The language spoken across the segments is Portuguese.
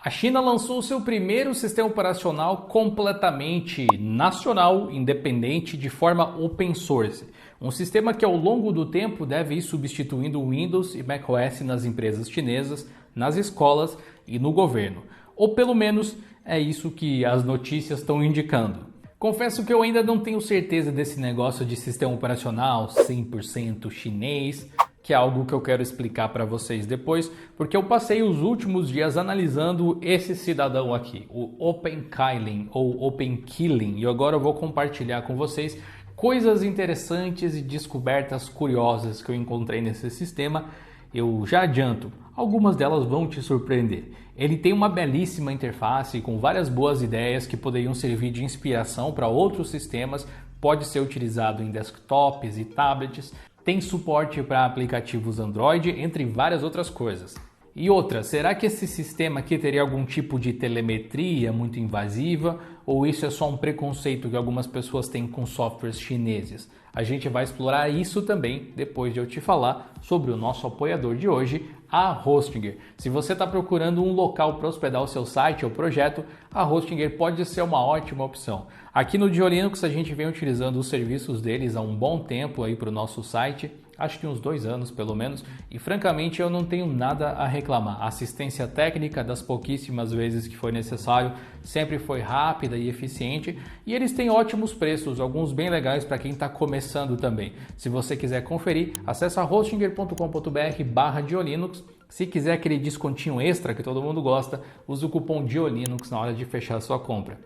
A China lançou seu primeiro sistema operacional completamente nacional, independente, de forma open source. Um sistema que ao longo do tempo deve ir substituindo o Windows e macOS nas empresas chinesas, nas escolas e no governo. Ou pelo menos é isso que as notícias estão indicando. Confesso que eu ainda não tenho certeza desse negócio de sistema operacional 100% chinês, que é algo que eu quero explicar para vocês depois, porque eu passei os últimos dias analisando esse cidadão aqui, o OpenKylin ou OpenKylin, e agora eu vou compartilhar com vocês coisas interessantes e descobertas curiosas que eu encontrei nesse sistema. Eu já adianto, algumas delas vão te surpreender. Ele tem uma belíssima interface com várias boas ideias que poderiam servir de inspiração para outros sistemas, pode ser utilizado em desktops e tablets, tem suporte para aplicativos Android, entre várias outras coisas. E outra, será que esse sistema aqui teria algum tipo de telemetria muito invasiva? Ou isso é só um preconceito que algumas pessoas têm com softwares chineses? A gente vai explorar isso também depois de eu te falar sobre o nosso apoiador de hoje, a Hostinger. Se você está procurando um local para hospedar o seu site ou projeto, a Hostinger pode ser uma ótima opção. Aqui no Diolinux a gente vem utilizando os serviços deles há um bom tempo aí para o nosso site, acho que uns 2 anos pelo menos, e francamente eu não tenho nada a reclamar. A assistência técnica das pouquíssimas vezes que foi necessário sempre foi rápida e eficiente, e eles têm ótimos preços, alguns bem legais para quem está começando também. Se você quiser conferir, acessa hostinger.com.br/Diolinux. Se quiser aquele descontinho extra que todo mundo gosta, use o cupom Diolinux na hora de fechar a sua compra.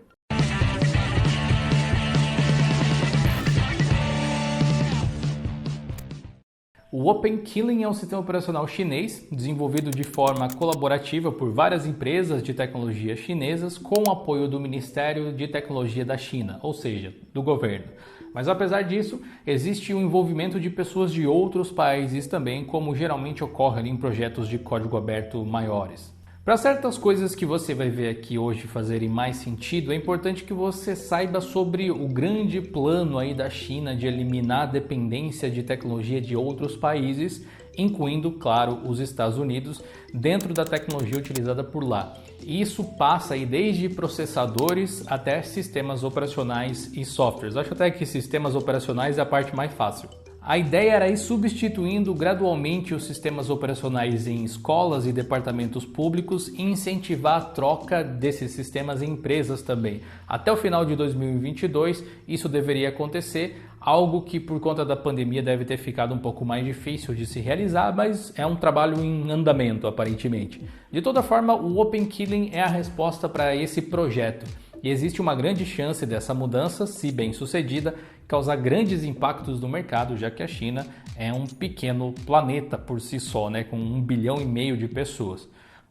O OpenKylin é um sistema operacional chinês desenvolvido de forma colaborativa por várias empresas de tecnologia chinesas com o apoio do Ministério de Tecnologia da China, ou seja, do governo. Mas apesar disso, existe o envolvimento de pessoas de outros países também, como geralmente ocorre em projetos de código aberto maiores. Para certas coisas que você vai ver aqui hoje fazerem mais sentido, é importante que você saiba sobre o grande plano aí da China de eliminar a dependência de tecnologia de outros países, incluindo, claro, os Estados Unidos, dentro da tecnologia utilizada por lá. Isso passa aí desde processadores até sistemas operacionais e softwares. Acho até que sistemas operacionais é a parte mais fácil. A ideia era ir substituindo gradualmente os sistemas operacionais em escolas e departamentos públicos e incentivar a troca desses sistemas em empresas também. Até o final de 2022 isso deveria acontecer, algo que por conta da pandemia deve ter ficado um pouco mais difícil de se realizar, mas é um trabalho em andamento aparentemente. De toda forma, o OpenKylin é a resposta para esse projeto. E existe uma grande chance dessa mudança, se bem sucedida, causar grandes impactos no mercado, já que a China é um pequeno planeta por si só, com 1,5 bilhão de pessoas.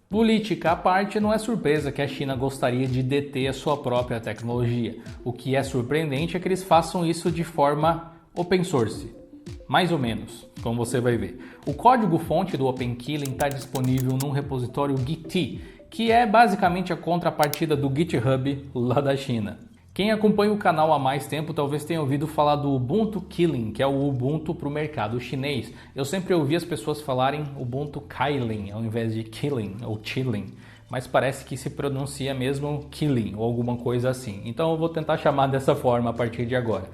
Política à parte, não é surpresa que a China gostaria de deter a sua própria tecnologia. O que é surpreendente é que eles façam isso de forma open source. Mais ou menos, como você vai ver. O código-fonte do OpenKylin está disponível num repositório Git, que é basicamente a contrapartida do GitHub lá da China. Quem acompanha o canal há mais tempo talvez tenha ouvido falar do Ubuntu Kylin, que é o Ubuntu para o mercado chinês. Eu sempre ouvi as pessoas falarem Ubuntu Kylin ao invés de Kylin ou Chilin, mas parece que se pronuncia mesmo Kylin ou alguma coisa assim. Então eu vou tentar chamar dessa forma a partir de agora.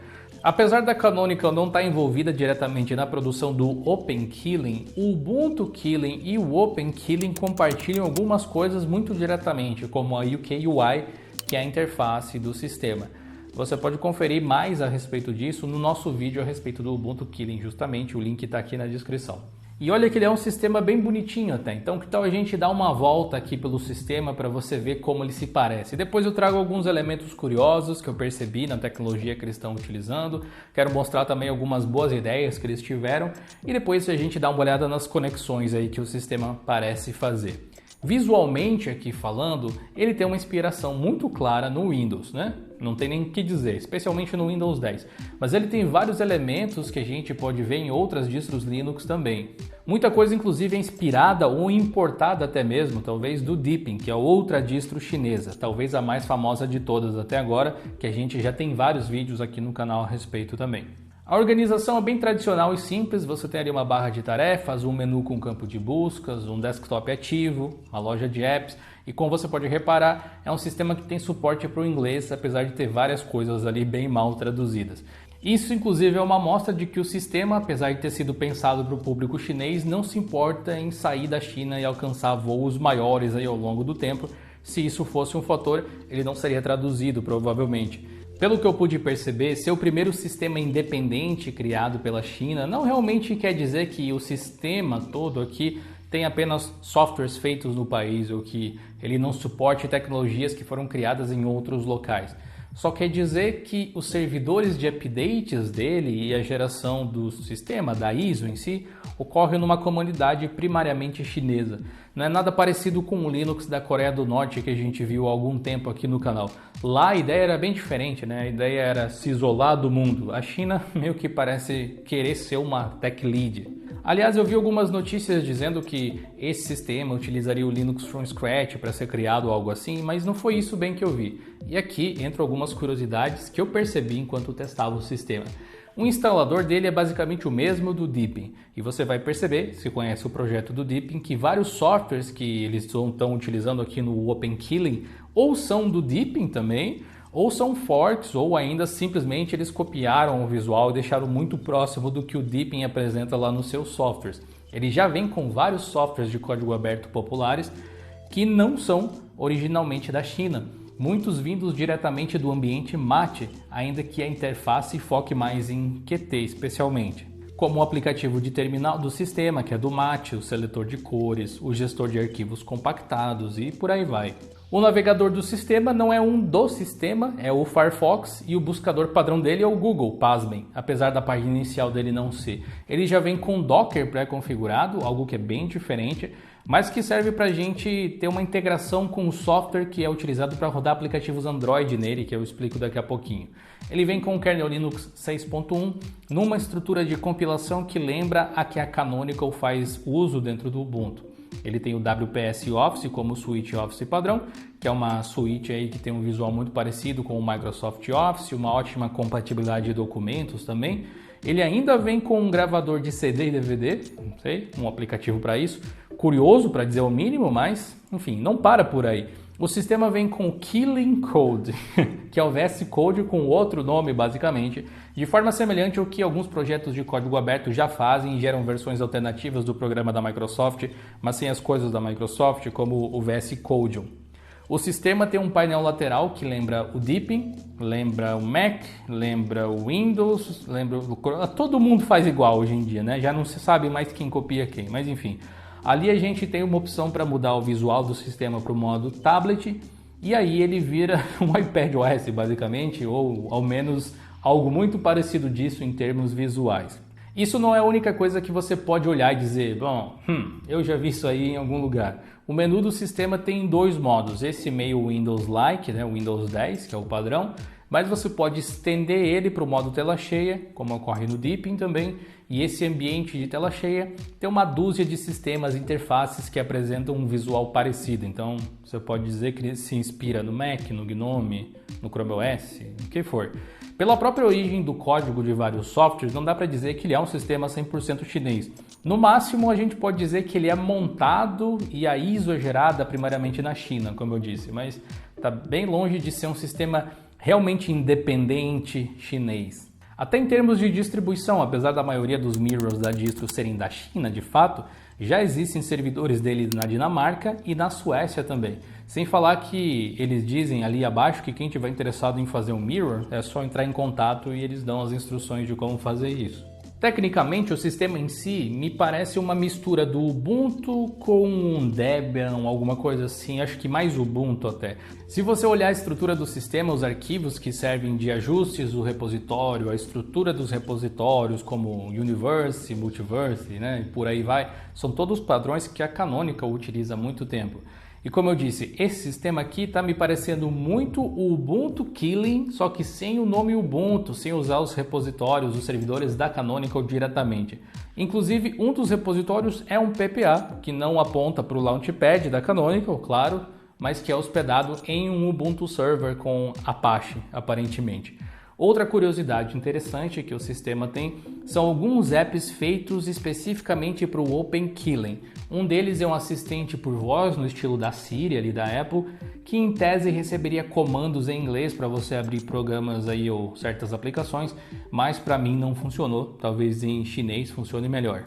Apesar da Canonical não estar envolvida diretamente na produção do OpenKylin, o Ubuntu Kylin e o OpenKylin compartilham algumas coisas muito diretamente, como a UKUI, que é a interface do sistema. Você pode conferir mais a respeito disso no nosso vídeo a respeito do Ubuntu Kylin, justamente, o link está aqui na descrição. E olha que ele é um sistema bem bonitinho até, então que tal a gente dar uma volta aqui pelo sistema para você ver como ele se parece. Depois eu trago alguns elementos curiosos que eu percebi na tecnologia que eles estão utilizando, quero mostrar também algumas boas ideias que eles tiveram e depois a gente dá uma olhada nas conexões aí que o sistema parece fazer. Visualmente aqui falando, ele tem uma inspiração muito clara no Windows, Não tem nem o que dizer, especialmente no Windows 10. Mas ele tem vários elementos que a gente pode ver em outras distros Linux também. Muita coisa inclusive é inspirada ou importada até mesmo, talvez, do Deepin, que é outra distro chinesa, talvez a mais famosa de todas até agora, que a gente já tem vários vídeos aqui no canal a respeito também. A organização é bem tradicional e simples, você tem ali uma barra de tarefas, um menu com campo de buscas, um desktop ativo, uma loja de apps e como você pode reparar, é um sistema que tem suporte para o inglês, apesar de ter várias coisas ali bem mal traduzidas. Isso inclusive é uma amostra de que o sistema, apesar de ter sido pensado para o público chinês, não se importa em sair da China e alcançar voos maiores aí ao longo do tempo. Se isso fosse um fator, ele não seria traduzido provavelmente. Pelo que eu pude perceber, ser o primeiro sistema independente criado pela China não realmente quer dizer que o sistema todo aqui tem apenas softwares feitos no país ou que ele não suporte tecnologias que foram criadas em outros locais. Só quer dizer que os servidores de updates dele e a geração do sistema, da ISO em si, ocorre numa comunidade primariamente chinesa. Não é nada parecido com o Linux da Coreia do Norte que a gente viu há algum tempo aqui no canal. Lá a ideia era bem diferente, né? A ideia era se isolar do mundo. A China meio que parece querer ser uma tech lead. Aliás, eu vi algumas notícias dizendo que esse sistema utilizaria o Linux from scratch para ser criado ou algo assim, mas não foi isso bem que eu vi. E aqui entram algumas curiosidades que eu percebi enquanto testava o sistema. O instalador dele é basicamente o mesmo do Deepin, e você vai perceber, se conhece o projeto do Deepin, que vários softwares que eles estão utilizando aqui no OpenKilling ou são do Deepin também, ou são forks, ou ainda simplesmente eles copiaram o visual e deixaram muito próximo do que o Deepin apresenta lá nos seus softwares. Ele já vem com vários softwares de código aberto populares que não são originalmente da China. Muitos vindos diretamente do ambiente Mate, ainda que a interface foque mais em Qt especialmente, como o aplicativo de terminal do sistema, que é do Mate, o seletor de cores, o gestor de arquivos compactados e por aí vai. O navegador do sistema não é um do sistema, é o Firefox, e o buscador padrão dele é o Google, pasmem, apesar da página inicial dele não ser. Ele já vem com Docker pré-configurado, algo que é bem diferente, mas que serve para a gente ter uma integração com o software que é utilizado para rodar aplicativos Android nele, que eu explico daqui a pouquinho. Ele vem com o kernel Linux 6.1, numa estrutura de compilação que lembra a que a Canonical faz uso dentro do Ubuntu. Ele tem o WPS Office como suíte Office padrão, que é uma suíte aí que tem um visual muito parecido com o Microsoft Office, uma ótima compatibilidade de documentos também. Ele ainda vem com um gravador de CD e DVD, não sei, um aplicativo para isso. Curioso, para dizer o mínimo, mas, enfim, não para por aí. O sistema vem com o Killing Code, que é o VS Code com outro nome, basicamente, de forma semelhante ao que alguns projetos de código aberto já fazem e geram versões alternativas do programa da Microsoft, mas sem as coisas da Microsoft, como o VS Code. O sistema tem um painel lateral que lembra o Deepin, lembra o Mac, lembra o Windows, lembra o... Todo mundo faz igual hoje em dia, né? Já não se sabe mais quem copia quem, mas enfim. Ali a gente tem uma opção para mudar o visual do sistema para o modo tablet e aí ele vira um iPadOS basicamente, ou ao menos algo muito parecido disso em termos visuais. Isso não é a única coisa que você pode olhar e dizer, bom, eu já vi isso aí em algum lugar. O menu do sistema tem dois modos, esse meio Windows-like, né, o Windows 10, que é o padrão, mas você pode estender ele para o modo tela cheia, como ocorre no Deepin também, e esse ambiente de tela cheia tem uma dúzia de sistemas e interfaces que apresentam um visual parecido. Então você pode dizer que ele se inspira no Mac, no GNOME, no Chrome OS, o que for. Pela própria origem do código de vários softwares, não dá para dizer que ele é um sistema 100% chinês. No máximo, a gente pode dizer que ele é montado e a ISO é gerada primariamente na China, como eu disse, mas está bem longe de ser um sistema realmente independente chinês. Até em termos de distribuição, apesar da maioria dos mirrors da distro serem da China de fato, já existem servidores dele na Dinamarca e na Suécia também. Sem falar que eles dizem ali abaixo que quem estiver interessado em fazer um mirror é só entrar em contato e eles dão as instruções de como fazer isso. Tecnicamente, o sistema em si me parece uma mistura do Ubuntu com um Debian, alguma coisa assim, acho que mais Ubuntu até. Se você olhar a estrutura do sistema, os arquivos que servem de ajustes do repositório, a estrutura dos repositórios como Universe, Multiverse, né, e por aí vai, são todos padrões que a Canonical utiliza há muito tempo. E como eu disse, esse sistema aqui está me parecendo muito o Ubuntu Killing, só que sem o nome Ubuntu, sem usar os repositórios, os servidores da Canonical diretamente. Inclusive, um dos repositórios é um PPA, que não aponta para o Launchpad da Canonical, claro, mas que é hospedado em um Ubuntu Server com Apache, aparentemente. Outra curiosidade interessante que o sistema tem são alguns apps feitos especificamente para o OpenKillen. Um deles é um assistente por voz no estilo da Siri ali da Apple, que em tese receberia comandos em inglês para você abrir programas aí ou certas aplicações, mas para mim não funcionou, talvez em chinês funcione melhor.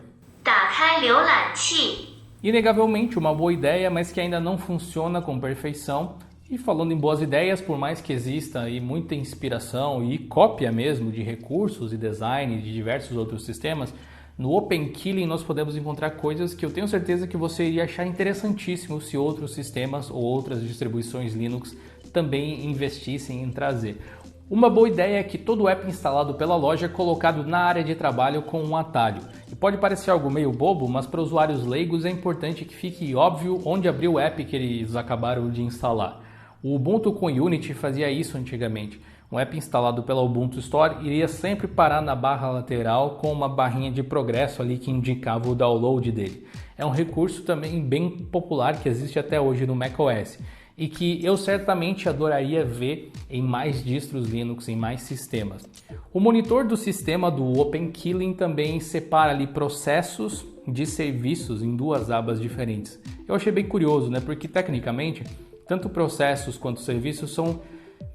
打开浏览器 Inegavelmente uma boa ideia, mas que ainda não funciona com perfeição. E falando em boas ideias, por mais que exista aí muita inspiração e cópia mesmo de recursos e design de diversos outros sistemas, no OpenKillen nós podemos encontrar coisas que eu tenho certeza que você iria achar interessantíssimo se outros sistemas ou outras distribuições Linux também investissem em trazer. Uma boa ideia é que todo app instalado pela loja é colocado na área de trabalho com um atalho. E pode parecer algo meio bobo, mas para usuários leigos é importante que fique óbvio onde abrir o app que eles acabaram de instalar. O Ubuntu com Unity fazia isso antigamente. Um app instalado pela Ubuntu Store iria sempre parar na barra lateral com uma barrinha de progresso ali que indicava o download dele. É um recurso também bem popular que existe até hoje no macOS e que eu certamente adoraria ver em mais distros Linux, em mais sistemas. O monitor do sistema do OpenKillen também separa ali processos de serviços em duas abas diferentes. Eu achei bem curioso, né? Porque tecnicamente tanto processos quanto serviços são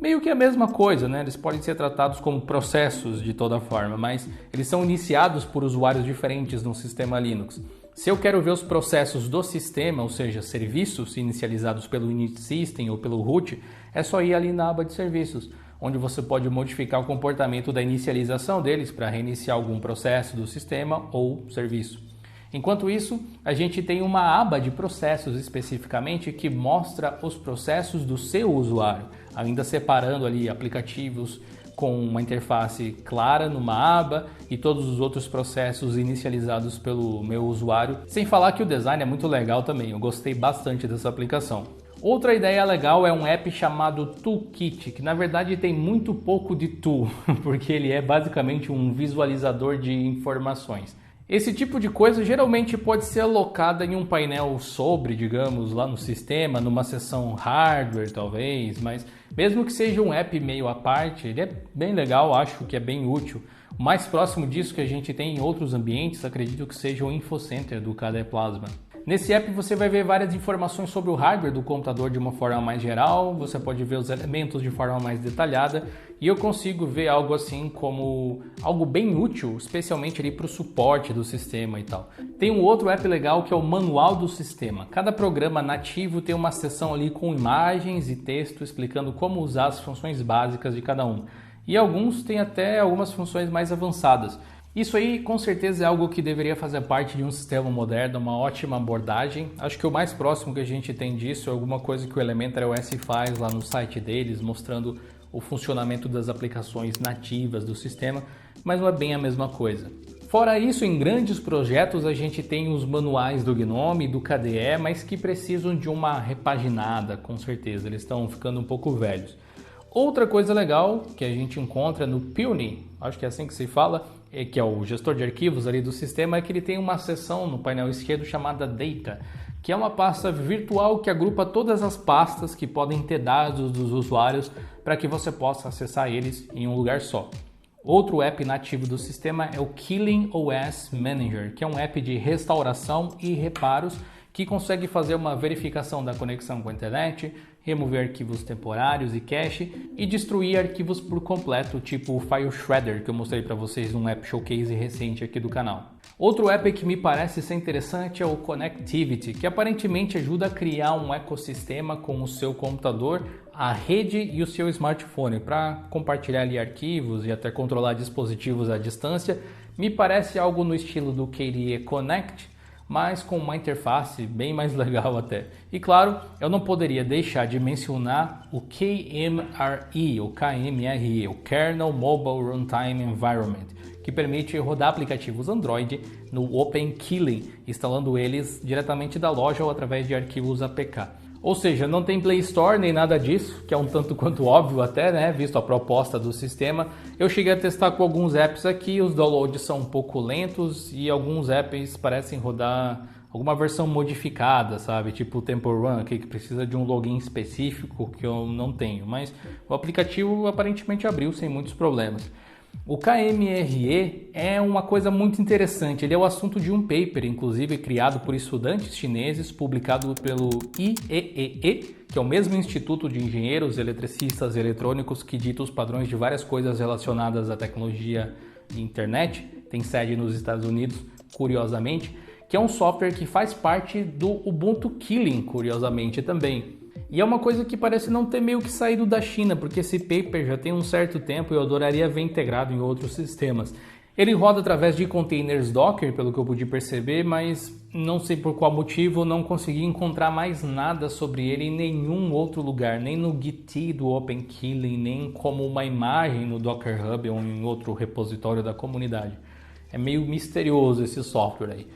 meio que a mesma coisa, né? Eles podem ser tratados como processos de toda forma, mas eles são iniciados por usuários diferentes no sistema Linux. Se eu quero ver os processos do sistema, ou seja, serviços inicializados pelo init system ou pelo root, é só ir ali na aba de serviços, onde você pode modificar o comportamento da inicialização deles para reiniciar algum processo do sistema ou serviço. Enquanto isso, a gente tem uma aba de processos especificamente que mostra os processos do seu usuário, ainda separando ali aplicativos com uma interface clara numa aba e todos os outros processos inicializados pelo meu usuário, sem falar que o design é muito legal também, eu gostei bastante dessa aplicação. Outra ideia legal é um app chamado Toolkit, que na verdade tem muito pouco de tool, porque ele é basicamente um visualizador de informações. Esse tipo de coisa geralmente pode ser alocada em um painel sobre, digamos, lá no sistema, numa seção hardware talvez, mas mesmo que seja um app meio à parte, ele é bem legal, acho que é bem útil. O mais próximo disso que a gente tem em outros ambientes, acredito que seja o InfoCenter do KDE Plasma. Nesse app você vai ver várias informações sobre o hardware do computador de uma forma mais geral, você pode ver os elementos de forma mais detalhada e eu consigo ver algo assim como algo bem útil, especialmente ali para o suporte do sistema e tal. Tem um outro app legal que é o Manual do Sistema. Cada programa nativo tem uma seção ali com imagens e texto explicando como usar as funções básicas de cada um. E alguns têm até algumas funções mais avançadas. Isso aí com certeza é algo que deveria fazer parte de um sistema moderno, uma ótima abordagem. Acho que o mais próximo que a gente tem disso é alguma coisa que o Elementary OS faz lá no site deles, mostrando o funcionamento das aplicações nativas do sistema, mas não é bem a mesma coisa. Fora isso, em grandes projetos a gente tem os manuais do GNOME e do KDE, mas que precisam de uma repaginada, com certeza, eles estão ficando um pouco velhos. Outra coisa legal que a gente encontra no Puny, acho que é assim que se fala, que é o gestor de arquivos ali do sistema, é que ele tem uma seção no painel esquerdo chamada Data, que é uma pasta virtual que agrupa todas as pastas que podem ter dados dos usuários para que você possa acessar eles em um lugar só. Outro app nativo do sistema é o Killing OS Manager, que é um app de restauração e reparos que consegue fazer uma verificação da conexão com a internet, remover arquivos temporários e cache e destruir arquivos por completo, tipo o File Shredder que eu mostrei para vocês num app showcase recente aqui do canal. Outro app que me parece ser interessante é o Connectivity, que aparentemente ajuda a criar um ecossistema com o seu computador, a rede e o seu smartphone para compartilhar ali arquivos e até controlar dispositivos à distância. Me parece algo no estilo do KDE Connect, mas com uma interface bem mais legal até. E claro, eu não poderia deixar de mencionar o KMRE, o KMRE, o Kernel Mobile Runtime Environment, que permite rodar aplicativos Android no OpenKillen, instalando eles diretamente da loja ou através de arquivos APK. Ou seja, não tem Play Store nem nada disso, que é um tanto quanto óbvio até, né, visto a proposta do sistema. Eu cheguei a testar com alguns apps aqui, os downloads são um pouco lentos e alguns apps parecem rodar alguma versão modificada, sabe? Tipo o Temple Run, que precisa de um login específico que eu não tenho. Mas o aplicativo aparentemente abriu sem muitos problemas. O KMRE é uma coisa muito interessante. Ele é o assunto de um paper, inclusive criado por estudantes chineses, publicado pelo IEEE, que é o mesmo Instituto de Engenheiros Eletricistas Eletrônicos que dita os padrões de várias coisas relacionadas à tecnologia de internet. Tem sede nos Estados Unidos, curiosamente, que é um software que faz parte do Ubuntu Kylin, curiosamente também. E é uma coisa que parece não ter meio que saído da China, porque esse paper já tem um certo tempo e eu adoraria ver integrado em outros sistemas. Ele roda através de containers Docker, pelo que eu pude perceber, mas não sei por qual motivo não consegui encontrar mais nada sobre ele em nenhum outro lugar, nem no Git do OpenKylin, nem como uma imagem no Docker Hub ou em outro repositório da comunidade. É meio misterioso esse software aí.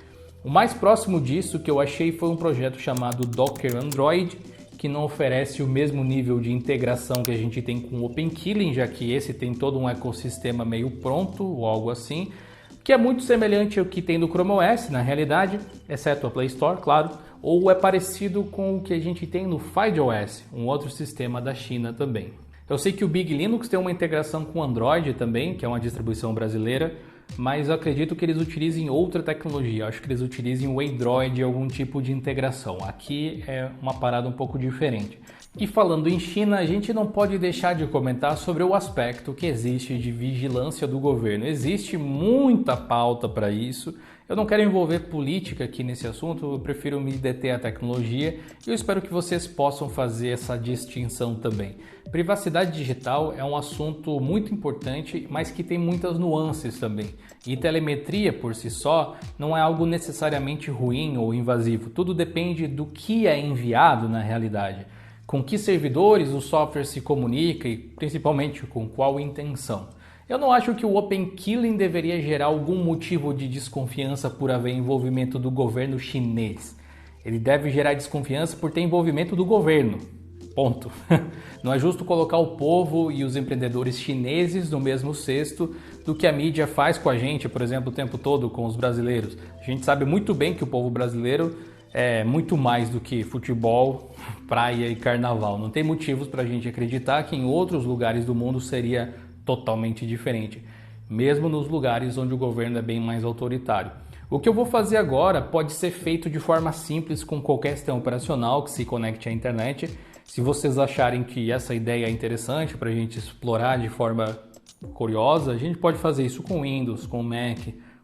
O mais próximo disso que eu achei foi um projeto chamado Docker Android, que não oferece o mesmo nível de integração que a gente tem com o OpenKylin, já que esse tem todo um ecossistema meio pronto ou algo assim, que é muito semelhante ao que tem no Chrome OS, na realidade, exceto a Play Store, claro, ou é parecido com o que a gente tem no FidoOS, um outro sistema da China também. Eu sei que o Big Linux tem uma integração com Android também, que é uma distribuição brasileira, mas eu acredito que eles utilizem outra tecnologia. Eu acho que eles utilizem o Android, algum tipo de integração. Aqui é uma parada um pouco diferente. E falando em China, a gente não pode deixar de comentar sobre o aspecto que existe de vigilância do governo. Existe muita pauta para isso. Eu não quero envolver política aqui nesse assunto, eu prefiro me deter à tecnologia e eu espero que vocês possam fazer essa distinção também. Privacidade digital é um assunto muito importante, mas que tem muitas nuances também. E telemetria por si só não é algo necessariamente ruim ou invasivo, tudo depende do que é enviado na realidade. Com que servidores o software se comunica e principalmente com qual intenção. Eu não acho que o OpenKylin deveria gerar algum motivo de desconfiança por haver envolvimento do governo chinês. Ele deve gerar desconfiança por ter envolvimento do governo. Ponto. Não é justo colocar o povo e os empreendedores chineses no mesmo cesto do que a mídia faz com a gente, por exemplo, o tempo todo com os brasileiros. A gente sabe muito bem que o povo brasileiro é muito mais do que futebol, praia e carnaval. Não tem motivos para a gente acreditar que em outros lugares do mundo seria totalmente diferente, mesmo nos lugares onde o governo é bem mais autoritário. O que eu vou fazer agora pode ser feito de forma simples com qualquer sistema operacional que se conecte à internet. Se vocês acharem que essa ideia é interessante para a gente explorar de forma curiosa, a gente pode fazer isso com Windows, com Mac,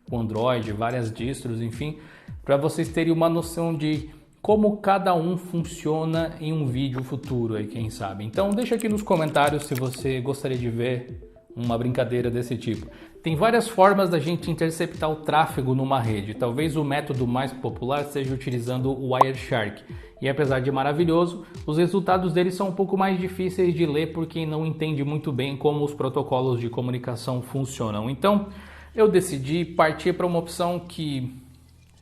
com Android, várias distros, enfim, para vocês terem uma noção de como cada um funciona em um vídeo futuro aí, quem sabe. Então deixa aqui nos comentários se você gostaria de ver uma brincadeira desse tipo. Tem várias formas da gente interceptar o tráfego numa rede. Talvez o método mais popular seja utilizando o Wireshark. E apesar de maravilhoso, os resultados dele são um pouco mais difíceis de ler por quem não entende muito bem como os protocolos de comunicação funcionam. Então eu decidi partir para uma opção que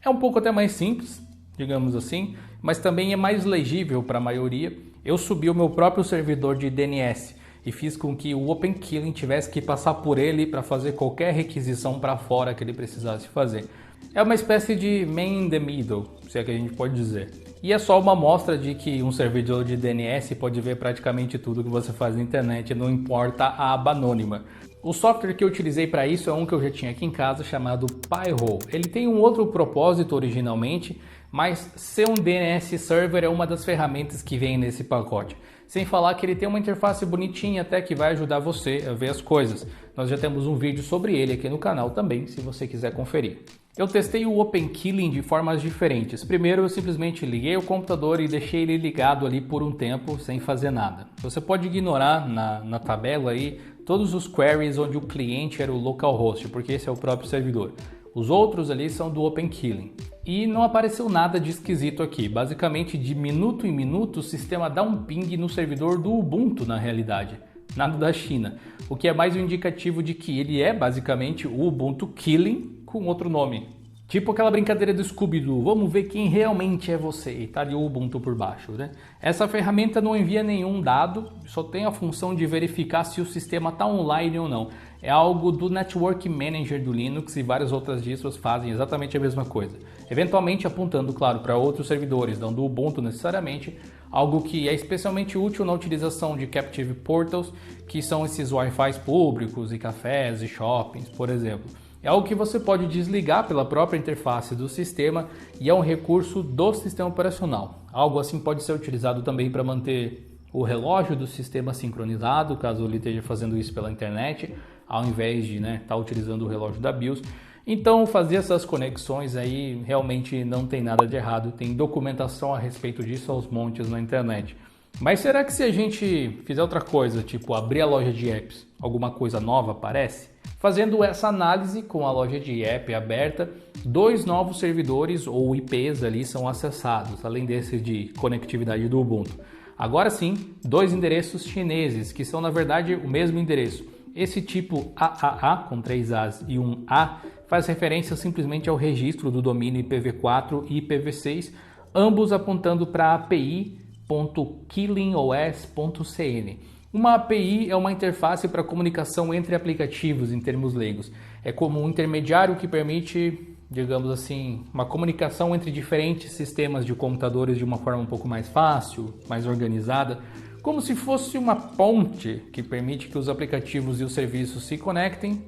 é um pouco até mais simples, digamos assim, mas também é mais legível para a maioria. Eu subi o meu próprio servidor de DNS e fiz com que o OpenKylin tivesse que passar por ele para fazer qualquer requisição para fora que ele precisasse fazer. É uma espécie de man in the middle, se é que a gente pode dizer. E é só uma amostra de que um servidor de DNS pode ver praticamente tudo que você faz na internet, não importa a aba anônima. O software que eu utilizei para isso é um que eu já tinha aqui em casa, chamado Pi-hole. Ele tem um outro propósito originalmente, mas ser um DNS Server é uma das ferramentas que vem nesse pacote. Sem falar que ele tem uma interface bonitinha até que vai ajudar você a ver as coisas. Nós já temos um vídeo sobre ele aqui no canal também, se você quiser conferir. Eu testei o OpenKylin de formas diferentes. Primeiro eu simplesmente liguei o computador e deixei ele ligado ali por um tempo sem fazer nada. Você pode ignorar na tabela aí todos os queries onde o cliente era o localhost, porque esse é o próprio servidor. Os outros ali são do OpenKylin. E não apareceu nada de esquisito aqui. Basicamente, de minuto em minuto, o sistema dá um ping no servidor do Ubuntu, na realidade. Nada da China. O que é mais um indicativo de que ele é basicamente o Ubuntu Kylin com outro nome. Tipo aquela brincadeira do Scooby-Doo, vamos ver quem realmente é você, e tá ali o Ubuntu por baixo, né? Essa ferramenta não envia nenhum dado, só tem a função de verificar se o sistema está online ou não. É algo do Network Manager do Linux e várias outras distros fazem exatamente a mesma coisa. Eventualmente apontando, claro, para outros servidores, não do Ubuntu necessariamente, algo que é especialmente útil na utilização de Captive Portals, que são esses Wi-Fi públicos e cafés e shoppings, por exemplo. É algo que você pode desligar pela própria interface do sistema e é um recurso do sistema operacional. Algo assim pode ser utilizado também para manter o relógio do sistema sincronizado, caso ele esteja fazendo isso pela internet, ao invés de estar utilizando o relógio da BIOS. Então, fazer essas conexões aí realmente não tem nada de errado, tem documentação a respeito disso aos montes na internet. Mas será que se a gente fizer outra coisa, tipo abrir a loja de apps, alguma coisa nova aparece? Fazendo essa análise com a loja de app aberta, 2 novos servidores ou IPs ali são acessados, além desse de conectividade do Ubuntu. Agora sim, 2 endereços chineses, que são na verdade o mesmo endereço. Esse tipo AAA, com 3 As e um A, faz referência simplesmente ao registro do domínio IPv4 e IPv6, ambos apontando para api.killingos.cn. Uma API é uma interface para comunicação entre aplicativos em termos leigos. É como um intermediário que permite, digamos assim, uma comunicação entre diferentes sistemas de computadores de uma forma um pouco mais fácil, mais organizada, como se fosse uma ponte que permite que os aplicativos e os serviços se conectem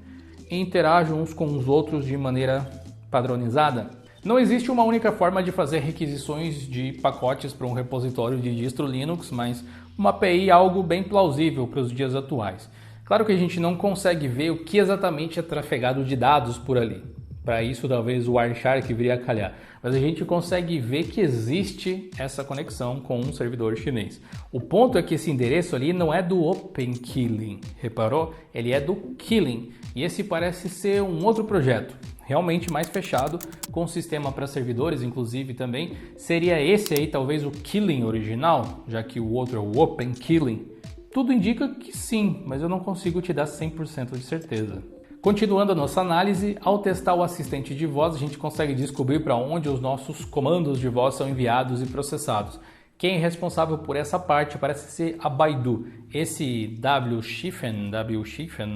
e interajam uns com os outros de maneira padronizada. Não existe uma única forma de fazer requisições de pacotes para um repositório de distro Linux, mas uma API é algo bem plausível para os dias atuais. Claro que a gente não consegue ver o que exatamente é trafegado de dados por ali. Para isso, talvez o Wireshark viria a calhar. Mas a gente consegue ver que existe essa conexão com um servidor chinês. O ponto é que esse endereço ali não é do OpenKilling, reparou? Ele é do Killing. E esse parece ser um outro projeto, realmente mais fechado, com sistema para servidores, inclusive também. Seria esse aí talvez o Killing original, já que o outro é o OpenKilling? Tudo indica que sim, mas eu não consigo te dar 100% de certeza. Continuando a nossa análise, ao testar o assistente de voz, a gente consegue descobrir para onde os nossos comandos de voz são enviados e processados. Quem é responsável por essa parte parece ser a Baidu. Esse Wschiffen,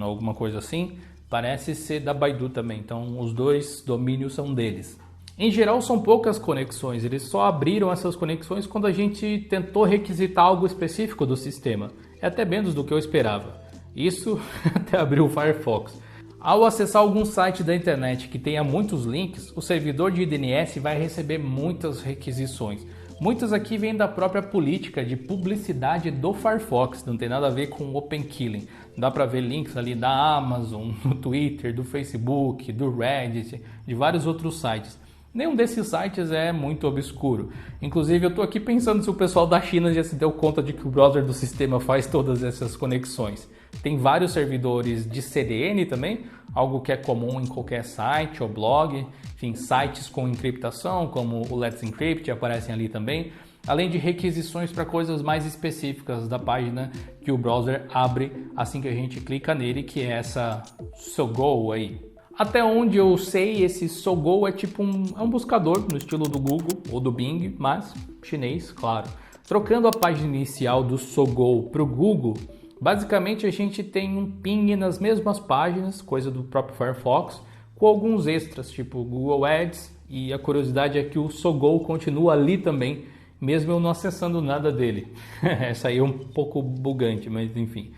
alguma coisa assim, parece ser da Baidu também. Então, os 2 domínios são deles. Em geral, são poucas conexões. Eles só abriram essas conexões quando a gente tentou requisitar algo específico do sistema. É até menos do que eu esperava. Isso até abriu o Firefox. Ao acessar algum site da internet que tenha muitos links, o servidor de DNS vai receber muitas requisições. Muitas aqui vêm da própria política de publicidade do Firefox, não tem nada a ver com o OpenKilling. Dá para ver links ali da Amazon, do Twitter, do Facebook, do Reddit, de vários outros sites. Nenhum desses sites é muito obscuro. Inclusive, eu estou aqui pensando se o pessoal da China já se deu conta de que o browser do sistema faz todas essas conexões. Tem vários servidores de CDN também, algo que é comum em qualquer site ou blog. Enfim, sites com encriptação, como o Let's Encrypt, aparecem ali também. Além de requisições para coisas mais específicas da página que o browser abre assim que a gente clica nele, que é essa Sogou aí. Até onde eu sei, esse Sogou é tipo um buscador no estilo do Google ou do Bing, mas chinês, claro. Trocando a página inicial do Sogou para o Google, basicamente a gente tem um ping nas mesmas páginas, coisa do próprio Firefox, com alguns extras, tipo Google Ads, e a curiosidade é que o Sogou continua ali também, mesmo eu não acessando nada dele. Essa aí é um pouco bugante, mas enfim.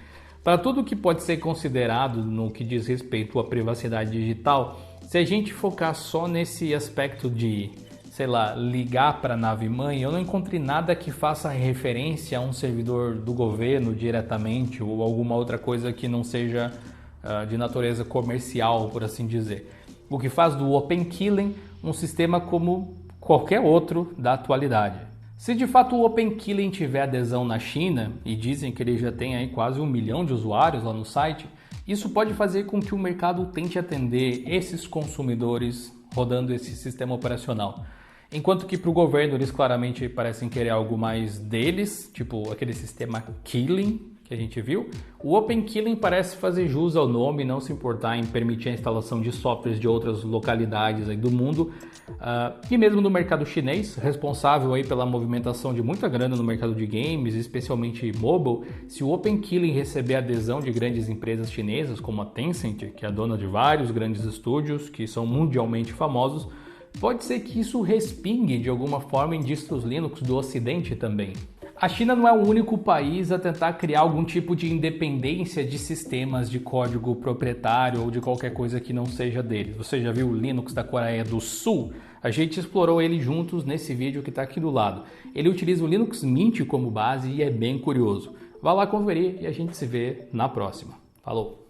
Para tudo que pode ser considerado no que diz respeito à privacidade digital, se a gente focar só nesse aspecto de, sei lá, ligar para a nave-mãe, eu não encontrei nada que faça referência a um servidor do governo diretamente ou alguma outra coisa que não seja de natureza comercial, por assim dizer. O que faz do OpenKilling um sistema como qualquer outro da atualidade. Se de fato o OpenKilling tiver adesão na China, e dizem que ele já tem aí quase 1 milhão de usuários lá no site, isso pode fazer com que o mercado tente atender esses consumidores rodando esse sistema operacional. Enquanto que para o governo eles claramente parecem querer algo mais deles, tipo aquele sistema Killing, que a gente viu, o OpenKilling parece fazer jus ao nome e não se importar em permitir a instalação de softwares de outras localidades aí do mundo, e mesmo no mercado chinês, responsável aí pela movimentação de muita grana no mercado de games, especialmente mobile. Se o OpenKilling receber a adesão de grandes empresas chinesas, como a Tencent, que é a dona de vários grandes estúdios que são mundialmente famosos, pode ser que isso respingue de alguma forma em distros Linux do Ocidente também. A China não é o único país a tentar criar algum tipo de independência de sistemas de código proprietário ou de qualquer coisa que não seja deles. Você já viu o Linux da Coreia do Sul? A gente explorou ele juntos nesse vídeo que está aqui do lado. Ele utiliza o Linux Mint como base e é bem curioso. Vá lá conferir e a gente se vê na próxima. Falou!